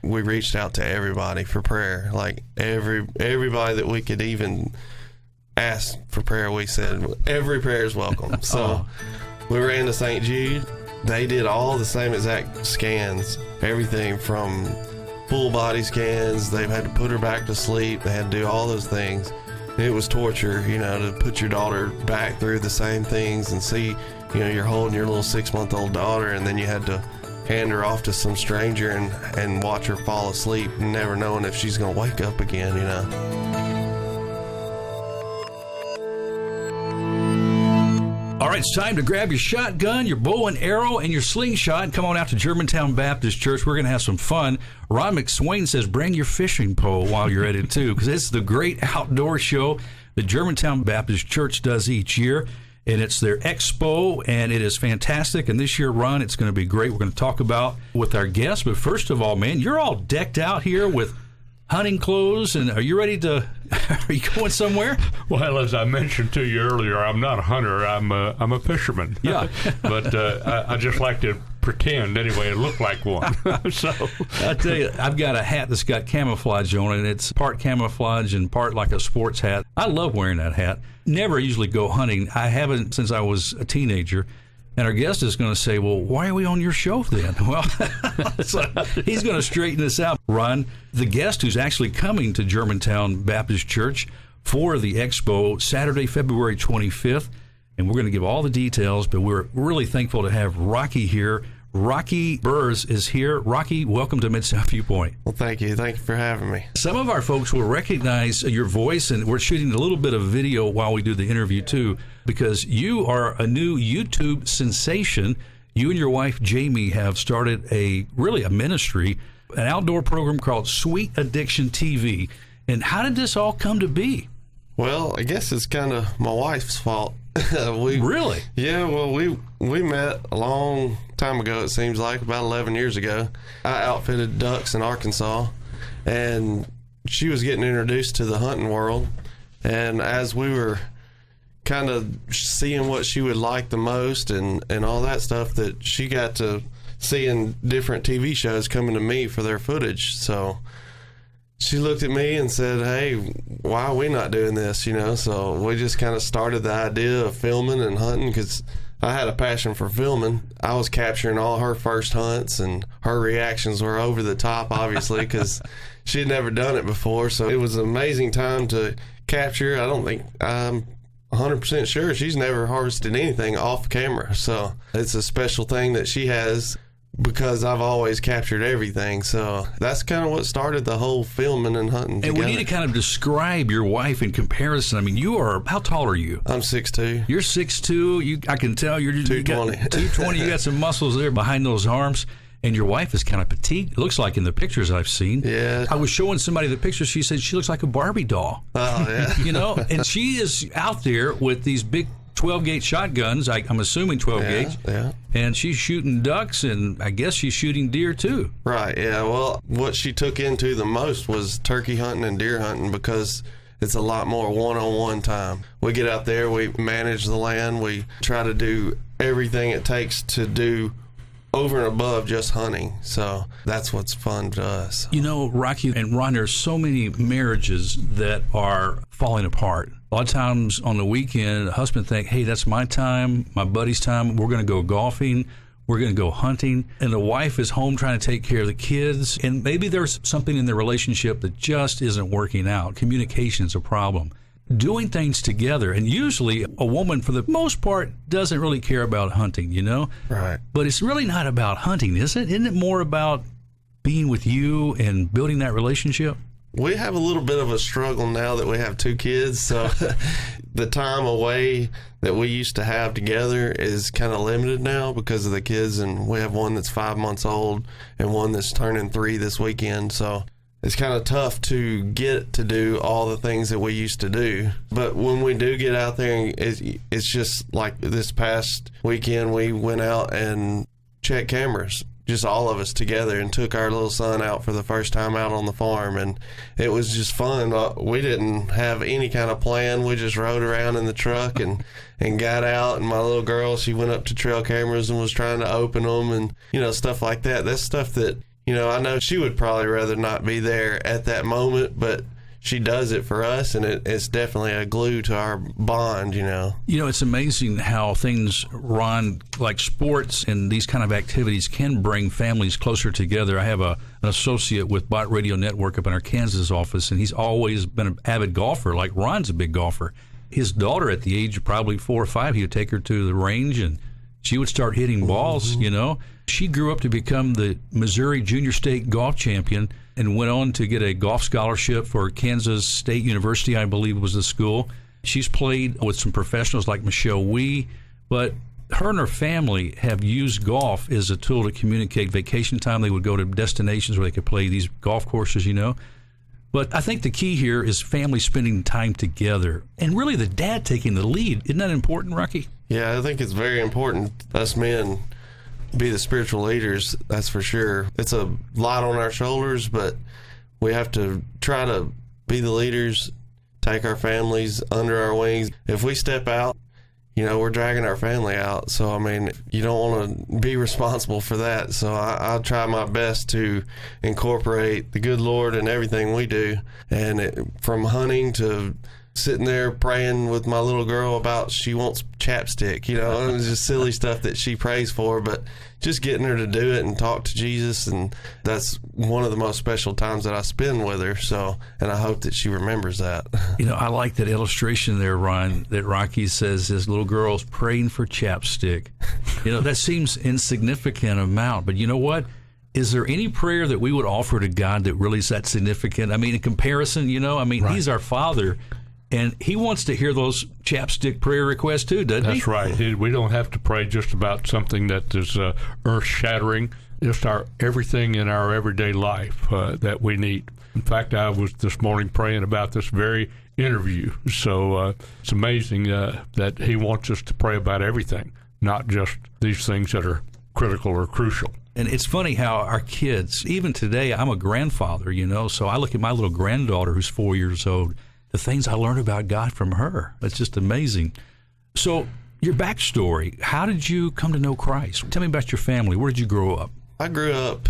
we reached out to everybody for prayer. Like everybody that we could even ask for prayer, we said every prayer is welcome. So we ran to St. Jude. They did all the same exact scans, everything from full body scans. They had to put her back to sleep. They had to do all those things. It was torture, to put your daughter back through the same things and see, you're holding your little 6-month-old daughter, and then you had to hand her off to some stranger and watch her fall asleep, never knowing if she's going to wake up again, All right, it's time to grab your shotgun, your bow and arrow, and your slingshot and come on out to Germantown Baptist Church. We're going to have some fun. Ron McSwain says bring your fishing pole while you're at it, too, because it's the great outdoor show that Germantown Baptist Church does each year. And it's their Expo, and it is fantastic. And this year, Ron, it's going to be great. We're going to talk about with our guests. But first of all, man, you're all decked out here with hunting clothes. And are you ready to, are you going somewhere? Well, as I mentioned to you earlier, I'm not a hunter. I'm a fisherman. Yeah. But I just like to pretend anyway to look like one. So I tell you, I've got a hat that's got camouflage on it, and it's part camouflage and part like a sports hat. I love wearing that hat. Never usually go hunting. I haven't since I was a teenager. And our guest is going to say, well, why are we on your show then? Well, so he's going to straighten this out. Ron, the guest who's actually coming to Germantown Baptist Church for the Expo Saturday, February 25th, and we're going to give all the details, but we're really thankful to have Rocky here. Rocky Burrus is here. Rocky, welcome to Mid-South Viewpoint. Well, thank you. Thank you for having me. Some of our folks will recognize your voice, and we're shooting a little bit of video while we do the interview, too, because you are a new YouTube sensation. You and your wife, Jamie, have started a ministry, an outdoor program called Sweet Addiction TV. And how did this all come to be? Well, I guess it's kind of my wife's fault. Really? Yeah, well, we met a long time ago, it seems like, about 11 years ago. I outfitted ducks in Arkansas, and she was getting introduced to the hunting world. And as we were kind of seeing what she would like the most and all that stuff, that she got to seeing different TV shows coming to me for their footage. So she looked at me and said, hey, why are we not doing this, So we just kind of started the idea of filming and hunting, because I had a passion for filming. I was capturing all her first hunts, and her reactions were over the top, obviously, because she had never done it before. So it was an amazing time to capture. I don't think, I'm 100% sure she's never harvested anything off camera. So it's a special thing that she has, because I've always captured everything. So that's kind of what started the whole filming and hunting together. And we need to kind of describe your wife in comparison. I mean, how tall are you? I'm 6'2". You're 6'2". I can tell you're 220. 220. You got some muscles there behind those arms. And your wife is kind of petite. It looks like in the pictures I've seen. Yeah. I was showing somebody the pictures. She said she looks like a Barbie doll. Oh, yeah. And she is out there with these big 12-gauge shotguns. I'm assuming 12-gauge. Yeah. And she's shooting ducks, and I guess she's shooting deer, too. Right, yeah. Well, what she took into the most was turkey hunting and deer hunting, because it's a lot more one-on-one time. We get out there, we manage the land, we try to do everything it takes to do over and above just hunting. So that's what's fun to us. Rocky and Ron, there's so many marriages that are falling apart. A lot of times on the weekend, the husband think, hey, that's my time, my buddy's time. We're going to go golfing. We're going to go hunting. And the wife is home trying to take care of the kids. And maybe there's something in their relationship that just isn't working out. Communication's a problem. Doing things together. And usually a woman, for the most part, doesn't really care about hunting, Right. But it's really not about hunting, is it? Isn't it more about being with you and building that relationship? We have a little bit of a struggle now that we have 2 kids, so the time away that we used to have together is kind of limited now because of the kids, and we have one that's 5 months old and one that's turning 3 this weekend, so it's kind of tough to get to do all the things that we used to do. But when we do get out there, it's just like this past weekend, we went out and checked cameras, just all of us together, and took our little son out for the first time out on the farm, and it was just fun. We didn't have any kind of plan. We just rode around in the truck and got out, and my little girl, she went up to trail cameras and was trying to open them and stuff like that. That's stuff that I know she would probably rather not be there at that moment, but she does it for us, and it's definitely a glue to our bond, It's amazing how things, Ron, like sports and these kind of activities can bring families closer together. I have an associate with Bot Radio Network up in our Kansas office, and he's always been an avid golfer, like Ron's a big golfer. His daughter, at the age of probably 4 or 5, he would take her to the range, and she would start hitting balls, She grew up to become the Missouri Junior State golf champion and went on to get a golf scholarship for Kansas State University, I believe was the school. She's played with some professionals like Michelle Wee, but her and her family have used golf as a tool to communicate. Vacation time, they would go to destinations where they could play these golf courses, But I think the key here is family spending time together, and really the dad taking the lead. Isn't that important, Rocky? Yeah, I think it's very important us men be the spiritual leaders, that's for sure. It's a lot on our shoulders, but we have to try to be the leaders, take our families under our wings. If we step out, we're dragging our family out. So, you don't want to be responsible for that. So I'll try my best to incorporate the good Lord in everything we do. And from hunting to sitting there praying with my little girl about she wants chapstick, it was just silly stuff that she prays for, but just getting her to do it and talk to Jesus, and that's one of the most special times that I spend with her. So, and I hope that she remembers that. I like that illustration there, Ryan, that Rocky says his little girl's praying for chapstick. That seems insignificant amount, but you know what? Is there any prayer that we would offer to God that really is that significant? In comparison, right. He's our Father. And he wants to hear those chapstick prayer requests too, doesn't he? That's right. We don't have to pray just about something that is earth-shattering. Just everything in our everyday life that we need. In fact, I was this morning praying about this very interview. So it's amazing that he wants us to pray about everything, not just these things that are critical or crucial. And it's funny how our kids, even today, I'm a grandfather, so I look at my little granddaughter who's 4 years old. The things I learned about God from her. It's just amazing. So your backstory, how did you come to know Christ? Tell me about your family. Where did you grow up? I grew up,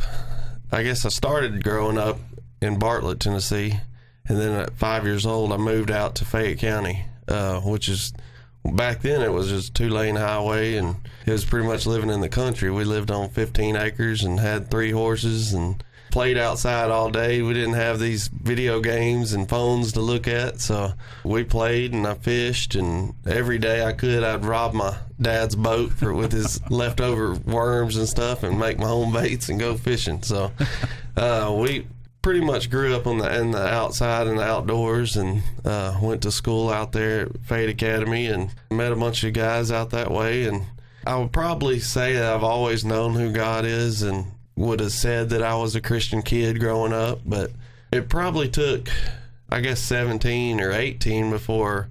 I started growing up in Bartlett, Tennessee. And then at 5 years old, I moved out to Fayette County, which is, back then it was just a 2-lane highway, and it was pretty much living in the country. We lived on 15 acres and had 3 horses and played outside all day. We didn't have these video games and phones to look at, so we played, and I fished, and every day I could, I'd rob my dad's boat with his leftover worms and stuff and make my own baits and go fishing. So we pretty much grew up in the outside and the outdoors, and went to school out there at Fayette Academy and met a bunch of guys out that way. And I would probably say that I've always known who God is and would have said that I was a Christian kid growing up, but it probably took, 17 or 18 before,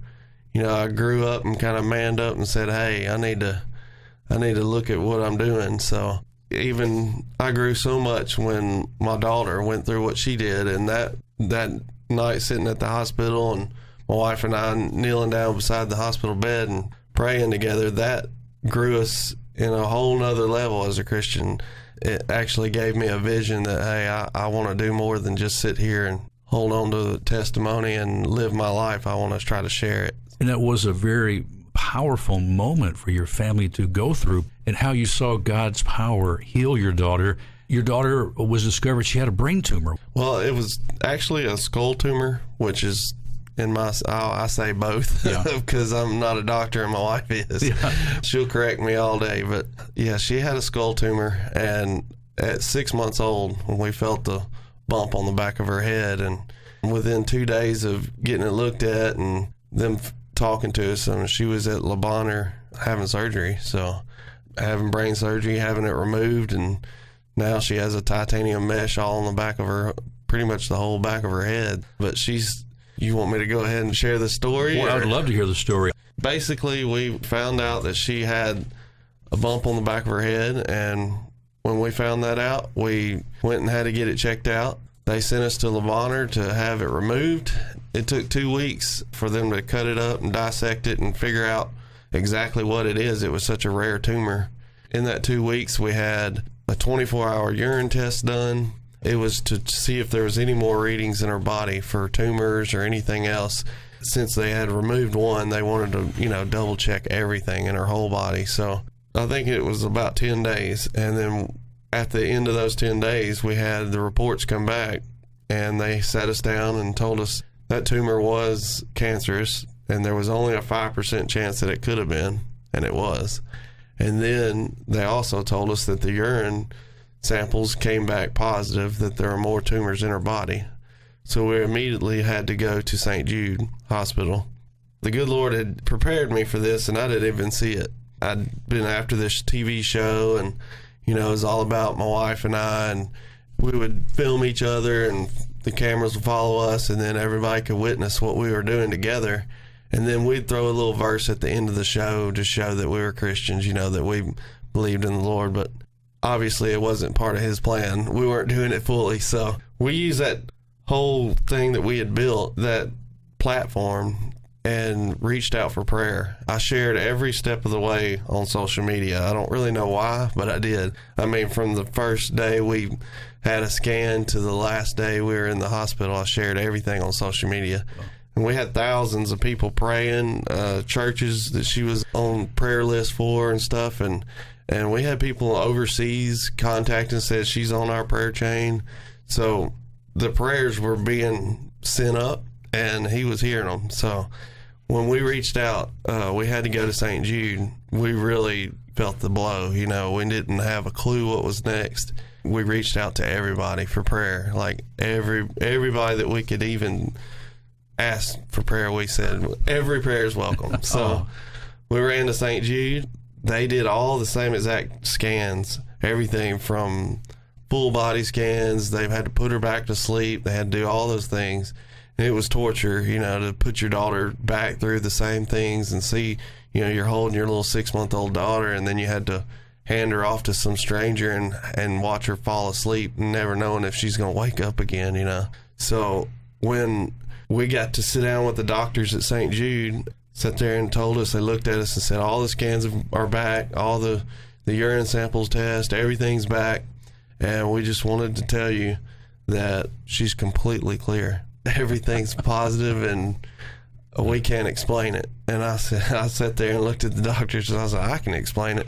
I grew up and kind of manned up and said, hey, I need to look at what I'm doing. So even I grew so much when my daughter went through what she did, and that night sitting at the hospital and my wife and I kneeling down beside the hospital bed and praying together, that grew us in a whole nother level as a Christian. It actually gave me a vision that, hey, I want to do more than just sit here and hold on to the testimony and live my life. I want to try to share it. And that was a very powerful moment for your family to go through, and how you saw God's power heal your daughter. Your daughter was discovered she had a brain tumor. Well, it was actually a skull tumor, which is I say both, because I'm not a doctor and my wife is. Yeah. She'll correct me all day, but yeah, she had a skull tumor, and at 6 months old, when we felt the bump on the back of her head, and within 2 days of getting it looked at and them talking to us, she was at Le Bonheur having surgery, so having brain surgery, having it removed, and now she has a titanium mesh all on the back of her, pretty much the whole back of her head. But you want me to go ahead and share the story? Well, I would love to hear the story. Basically, we found out that she had a bump on the back of her head, and when we found that out, we went and had to get it checked out. They sent us to Le Bonheur to have it removed. It took 2 weeks for them to cut it up and dissect it and figure out exactly what it is. It was such a rare tumor. In that 2 weeks, we had a 24-hour urine test done. It was to see if there was any more readings in her body for tumors or anything else. Since they had removed one, they wanted to, double check everything in her whole body. So I think it was about 10 days. And then at the end of those 10 days, we had the reports come back, and they sat us down and told us that tumor was cancerous, and there was only a 5% chance that it could have been, and it was. And then they also told us that the urine samples came back positive, that there are more tumors in her body. So we immediately had to go to St. Jude Hospital. The good Lord had prepared me for this, and I didn't even see it. I'd been after this TV show, and, it was all about my wife and I, and we would film each other, and the cameras would follow us, and then everybody could witness what we were doing together. And then we'd throw a little verse at the end of the show to show that we were Christians, that we believed in the Lord. But obviously it wasn't part of his plan. We weren't doing it fully. So we used that whole thing that we had built, that platform, and reached out for prayer. I shared every step of the way on social media. I don't really know why, but I did. I mean, from the first day we had a scan to the last day we were in the hospital, I shared everything on social media. And we had thousands of people praying, churches that she was on prayer list for and stuff. And we had people overseas contact and said she's on our prayer chain. So the prayers were being sent up, and he was hearing them. So when we reached out, we had to go to St. Jude. We really felt the blow. We didn't have a clue what was next. We reached out to everybody for prayer, like everybody that we could even ask for prayer. We said every prayer is welcome. So we ran to St. Jude. They did all the same exact scans, everything from full body scans. They've had to put her back to sleep. They had to do all those things. And it was torture, to put your daughter back through the same things and see, you're holding your little 6-month-old daughter, and then you had to hand her off to some stranger and watch her fall asleep, never knowing if she's going to wake up again, So when we got to sit down with the doctors at St. Jude, sat there and told us, they looked at us and said, all the scans are back, all the urine samples test, everything's back, and we just wanted to tell you that she's completely clear. Everything's positive, and we can't explain it. And I sat there and looked at the doctors, and I was like, I can explain it.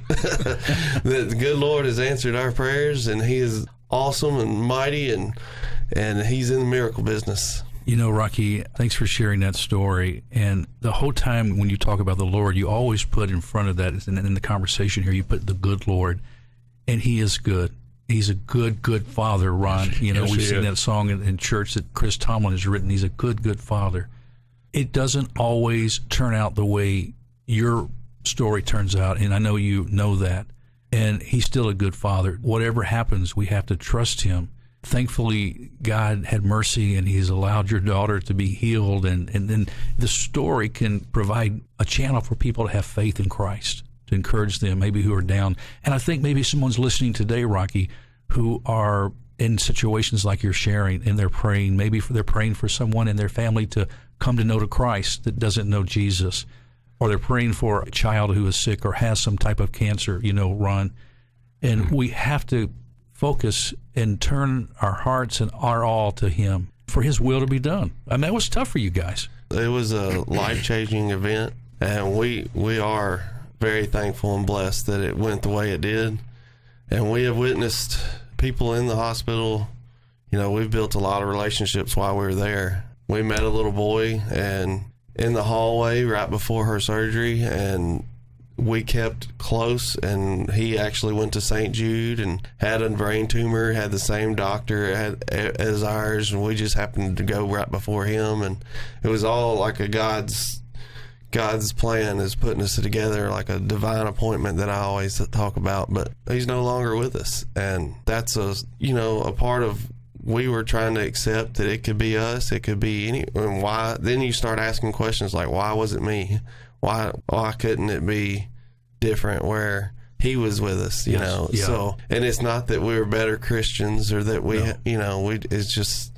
The good Lord has answered our prayers, and he is awesome and mighty, and he's in the miracle business. Rocky, thanks for sharing that story. And the whole time when you talk about the Lord, you always put in front of that, and in the conversation here, you put the good Lord, and he is good. He's a good, good father, Ron. Yes, we sing that song in church that Chris Tomlin has written. He's a good, good father. It doesn't always turn out the way your story turns out, and I know you know that. And he's still a good father. Whatever happens, we have to trust him. Thankfully, God had mercy, and he's allowed your daughter to be healed, and then the story can provide a channel for people to have faith in Christ, to encourage them, maybe who are down. And I think maybe someone's listening today, Rocky, who are in situations like you're sharing, and they're praying. Maybe they're praying for someone in their family to come to know Christ that doesn't know Jesus, or they're praying for a child who is sick or has some type of cancer, Ron. And we have to focus and turn our hearts and our all to him for his will to be done. I mean, it was tough for you guys. It was a life-changing event, and we are very thankful and blessed that it went the way it did. And we have witnessed people in the hospital. We've built a lot of relationships while we were there. We met a little boy and in the hallway right before her surgery, and we kept close, and he actually went to St. Jude and had a brain tumor, had the same doctor as ours, and we just happened to go right before him. And it was all like a God's plan is putting us together, like a divine appointment that I always talk about. But he's no longer with us, and that's a part of, we were trying to accept that it could be us, it could be any, and why. Then you start asking questions like, why was it me? Why couldn't it be different where he was with us, Yeah. So, and it's not that we were better Christians or that we, it's just,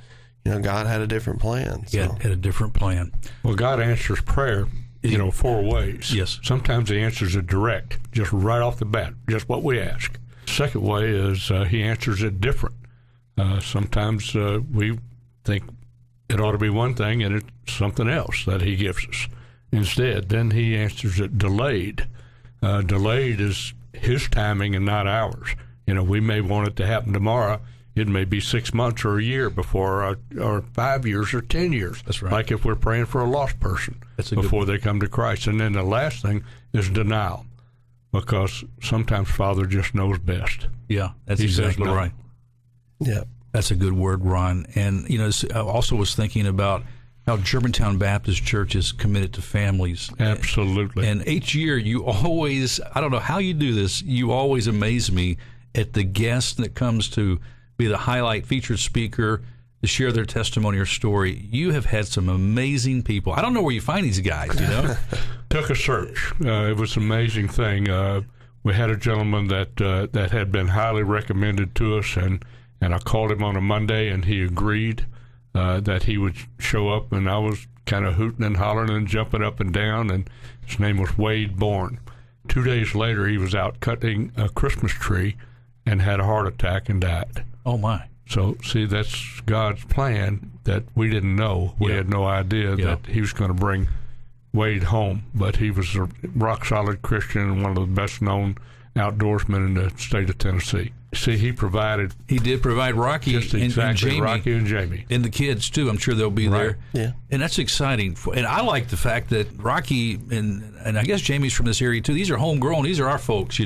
God had a different plan. So. Yeah, had a different plan. Well, God answers prayer, 4 ways. Yes. Sometimes he answers it direct, just right off the bat, just what we ask. Second way is he answers it different. Sometimes we think it ought to be one thing, and it's something else that he gives us instead. Then he answers it delayed. Delayed is his timing and not ours. We may want it to happen tomorrow. It may be 6 months or a year before, or 5 years or 10 years. That's right. Like if we're praying for a lost person before they come to Christ. And then the last thing is denial, because sometimes Father just knows best. Yeah, that's He exactly says no. right. Yeah. That's a good word, Ron. And, I also was thinking about how Germantown Baptist Church is committed to families. Absolutely. And each year you always, I don't know how you do this, you always amaze me at the guest that comes to be the highlight featured speaker to share their testimony or story. You have had some amazing people. I don't know where you find these guys, Took a search. It was an amazing thing. We had a gentleman that had been highly recommended to us, and I called him on a Monday, and he agreed that he would show up, and I was kind of hooting and hollering and jumping up and down, and his name was Wade Bourne. 2 days later, he was out cutting a Christmas tree and had a heart attack and died. Oh, my. So, see, that's God's plan that we didn't know. We had no idea that he was going to bring Wade home, but he was a rock-solid Christian and one of the best-known outdoorsmen in the state of Tennessee. See, he did provide Rocky and Jamie. Rocky and Jamie. And the kids, too. I'm sure they'll be there. Yeah. And that's exciting. And I like the fact that Rocky and I guess Jamie's from this area, too. These are homegrown. These are our folks,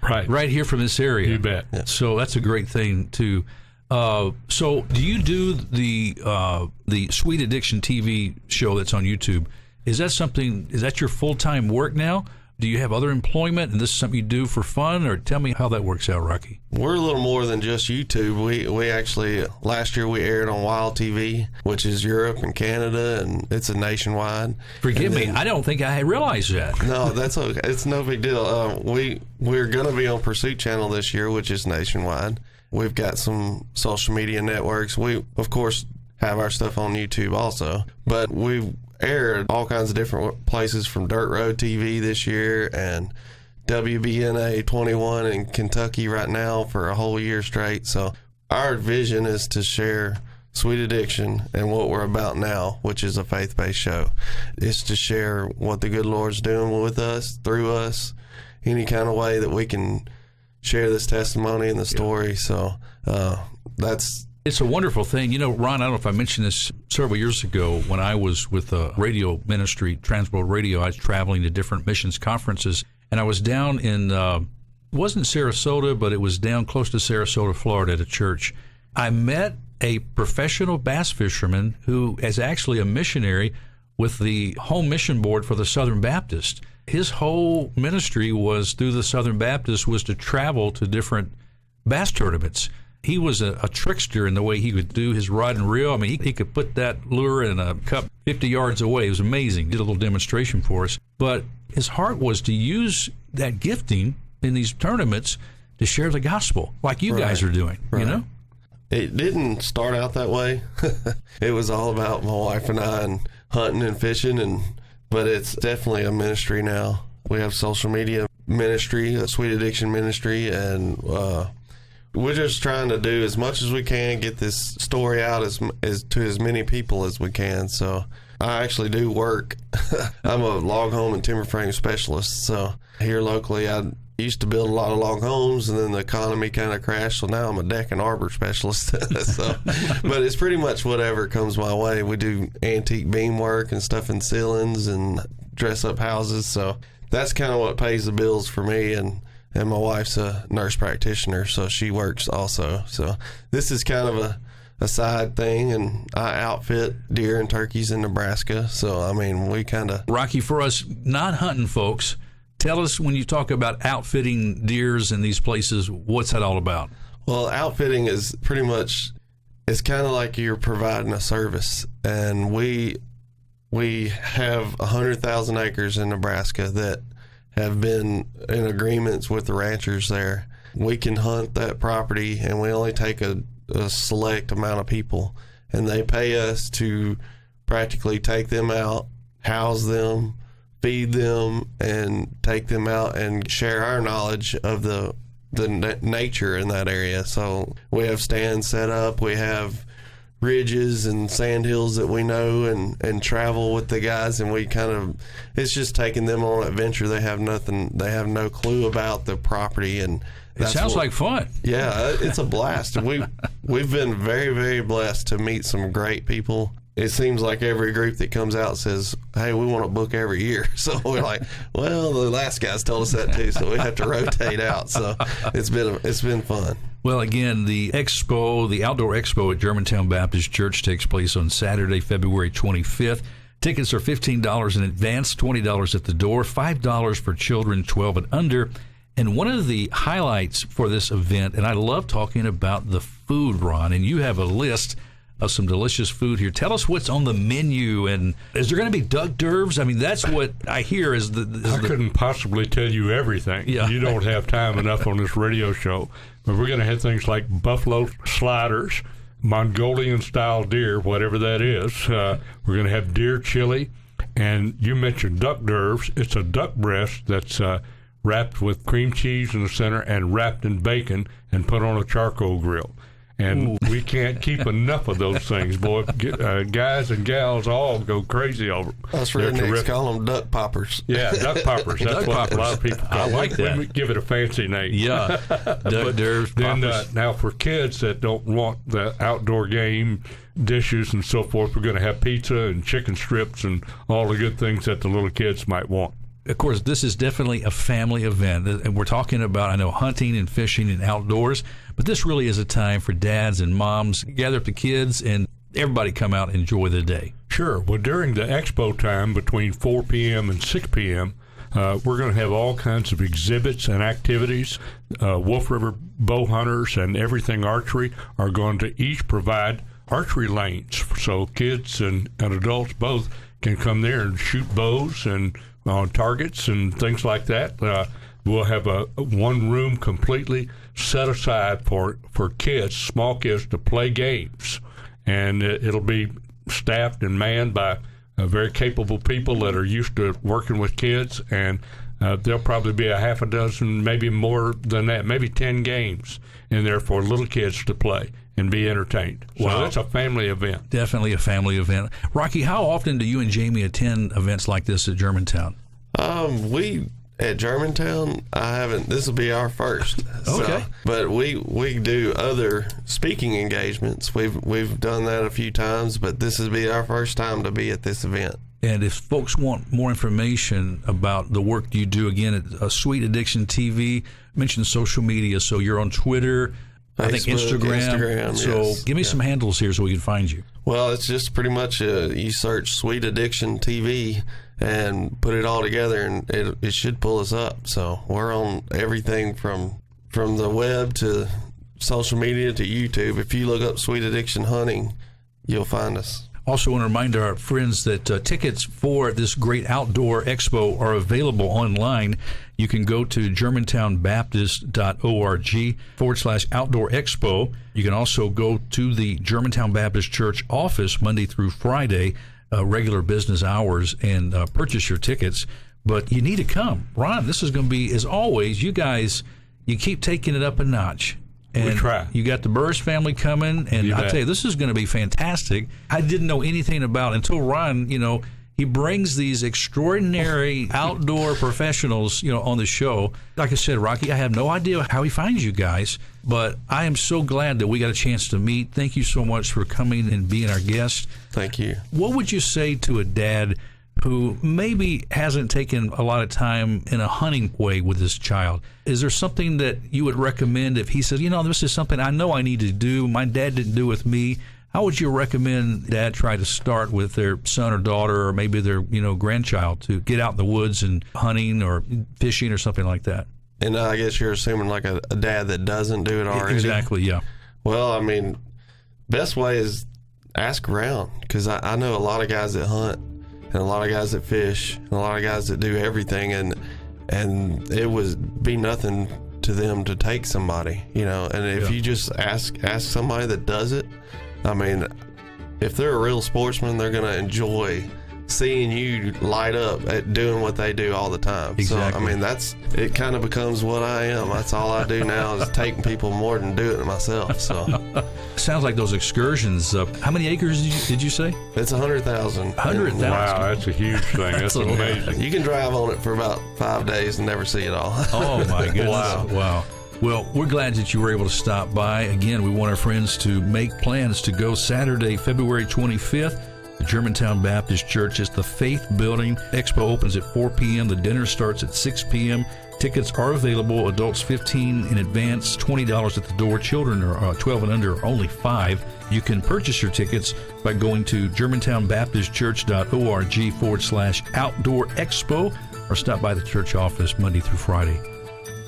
right here from this area. You bet. Yeah. So that's a great thing, too. So do you do the Sweet Addiction TV show that's on YouTube? Is that your full-time work now? Do you have other employment, and this is something you do for fun, or tell me how that works out, Rocky? We're a little more than just YouTube. We actually, last year we aired on Wild TV, which is Europe and Canada, and it's a nationwide. Forgive me, I don't think I realized that. No, that's okay. It's no big deal. We're going to be on Pursuit Channel this year, which is nationwide. We've got some social media networks. We, of course, have our stuff on YouTube also, but we've aired all kinds of different places, from Dirt Road TV this year and WBNA 21 in Kentucky right now for a whole year straight. So our vision is to share Sweet Addiction and what we're about now, which is a faith-based show. It's to share what the good Lord's doing with us, through us, any kind of way that we can share this testimony and the story. So it's a wonderful thing. Ron, I don't know if I mentioned this several years ago when I was with a radio ministry, Transworld Radio. I was traveling to different missions conferences, and I was down in, it wasn't Sarasota, but it was down close to Sarasota, Florida, at a church. I met a professional bass fisherman who is actually a missionary with the Home Mission Board for the Southern Baptist. His whole ministry was through the Southern Baptist was to travel to different bass tournaments. He was a trickster in the way he would do his rod and reel. I mean, he could put that lure in a cup 50 yards away. It was amazing. He did a little demonstration for us. But his heart was to use that gifting in these tournaments to share the gospel, like you guys are doing, It didn't start out that way. It was all about my wife and I and hunting and fishing, but it's definitely a ministry now. We have social media ministry, a Sweet Addiction ministry, and we're just trying to do as much as we can, get this story out as to as many people as we can. So I actually do work. I'm a log home and timber frame specialist. So here locally, I used to build a lot of log homes, and then the economy kind of crashed. So now I'm a deck and arbor specialist. But it's pretty much whatever comes my way. We do antique beam work and stuff in ceilings and dress up houses. So that's kind of what pays the bills for me. And my wife's a nurse practitioner, so she works also. So this is kind of a side thing, and I outfit deer and turkeys in Nebraska. So, I mean, we kind of... Rocky, for us non-hunting folks, tell us, when you talk about outfitting deers in these places, what's that all about? Well, outfitting is pretty much, it's kind of like you're providing a service. And we have 100,000 acres in Nebraska that have been in agreements with the ranchers there. We can hunt that property, and we only take a select amount of people, and they pay us to practically take them out, house them, feed them, and take them out and share our knowledge of the nature in that area. So we have stands set up. We have ridges and sand hills that we know and travel with the guys, and we kind of, it's just taking them on an adventure. They have no clue about the property, and it sounds like fun. Yeah, it's a blast. And we've been very, very blessed to meet some great people. It seems like every group that comes out says, hey, we want to book every year. So we're like, well, the last guys told us that too, so we have to rotate out. So it's been fun. Well, again, the Expo, the Outdoor Expo at Germantown Baptist Church takes place on Saturday, February 25th. Tickets are $15 in advance, $20 at the door, $5 for children 12 and under. And one of the highlights for this event, and I love talking about the food, Ron, and you have a list of some delicious food here. Tell us what's on the menu, and is there going to be duck d'oeuvres? I mean, that's what I hear is I couldn't possibly tell you everything. Yeah. You don't have time enough on this radio show. But we're going to have things like buffalo sliders, Mongolian-style deer, whatever that is. We're going to have deer chili, and you mentioned duck d'oeuvres. It's a duck breast that's wrapped with cream cheese in the center and wrapped in bacon and put on a charcoal grill. And we can't keep enough of those things, boy. Guys and gals all go crazy over them. Us rednecks call them duck poppers. Yeah, duck poppers. That's what a lot of people call them. I like that. We give it a fancy name. Yeah, duck d'oeuvres, poppers. Now, for kids that don't want the outdoor game dishes and so forth, we're going to have pizza and chicken strips and all the good things that the little kids might want. Of course, this is definitely a family event, and we're talking about, I know, hunting and fishing and outdoors, but this really is a time for dads and moms to gather up the kids and everybody come out and enjoy the day. Sure. Well, during the expo time between 4 p.m. and 6 p.m., we're going to have all kinds of exhibits and activities. Wolf River bow hunters and everything archery are going to each provide archery lanes, so kids and adults both can come there and shoot bows and on targets and things like that. We'll have one room completely set aside for kids, small kids, to play games. And it'll be staffed and manned by very capable people that are used to working with kids. And there'll probably be a half a dozen, maybe more than that, maybe 10 games in there for little kids to play and be entertained. Wow. So it's a family event. Definitely a family event. Rocky, how often do you and Jamie attend events like this at Germantown? We at Germantown, I haven't. This will be our first. Okay. But we do other speaking engagements. We've done that a few times, but this will be our first time to be at this event. And if folks want more information about the work you do, again, at Sweet Addiction TV, mention social media. So you're on Twitter, Facebook, I think Instagram. So yes. give me some handles here so we can find you. Well, it's just pretty much you search Sweet Addiction TV and put it all together, and it should pull us up. So we're on everything from the web to social media to YouTube. If you look up Sweet Addiction Hunting, you'll find us. Also want to remind our friends that tickets for this great outdoor expo are available online. You can go to germantownbaptist.org/outdoor expo. You can also go to the Germantown Baptist Church office Monday through Friday, regular business hours, and purchase your tickets. But you need to come. Ron, this is going to be, as always, you guys, you keep taking it up a notch. And we try. You got the Burrus family coming, and I tell you, this is going to be fantastic. I didn't know anything about until Ron, he brings these extraordinary outdoor professionals, on the show. Like I said, Rocky, I have no idea how he finds you guys, but I am so glad that we got a chance to meet. Thank you so much for coming and being our guest. Thank you. What would you say to a dad who maybe hasn't taken a lot of time in a hunting way with his child? Is there something that you would recommend if he says, this is something I know I need to do, my dad didn't do with me? How would you recommend dad try to start with their son or daughter or maybe their grandchild to get out in the woods and hunting or fishing or something like that? And I guess you're assuming like a dad that doesn't do it already? Exactly, yeah. Well, best way is ask around, because I know a lot of guys that hunt and a lot of guys that fish and a lot of guys that do everything, and it would be nothing to them to take somebody, and if you just ask somebody that does it, if they're a real sportsman, they're going to enjoy seeing you light up at doing what they do all the time. Exactly. So, I mean, it kind of becomes what I am. That's all I do now is taking people more than doing it myself. So Sounds like those excursions. How many acres did you say? it's 100,000. 100,000. Wow, that's a huge thing. That's amazing. You can drive on it for about 5 days and never see it all. Oh, my goodness. Wow. Well, we're glad that you were able to stop by. Again, we want our friends to make plans to go Saturday, February 25th. The Germantown Baptist Church is the Faith Building. Expo opens at 4 p.m. The dinner starts at 6 p.m. Tickets are available. Adults $15 in advance, $20 at the door. Children are 12 and under, only $5. You can purchase your tickets by going to germantownbaptistchurch.org/outdoor expo or stop by the church office Monday through Friday.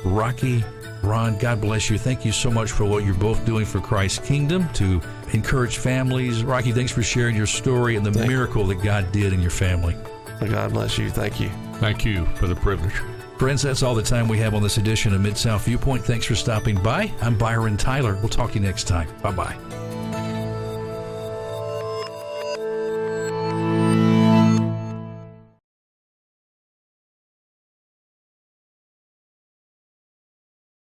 Rocky, Ron, God bless you. Thank you so much for what you're both doing for Christ's kingdom to encourage families. Rocky, thanks for sharing your story and the miracle that God did in your family. God bless you. Thank you. Thank you for the privilege. Friends, that's all the time we have on this edition of Mid-South Viewpoint. Thanks for stopping by. I'm Byron Tyler. We'll talk to you next time. Bye-bye.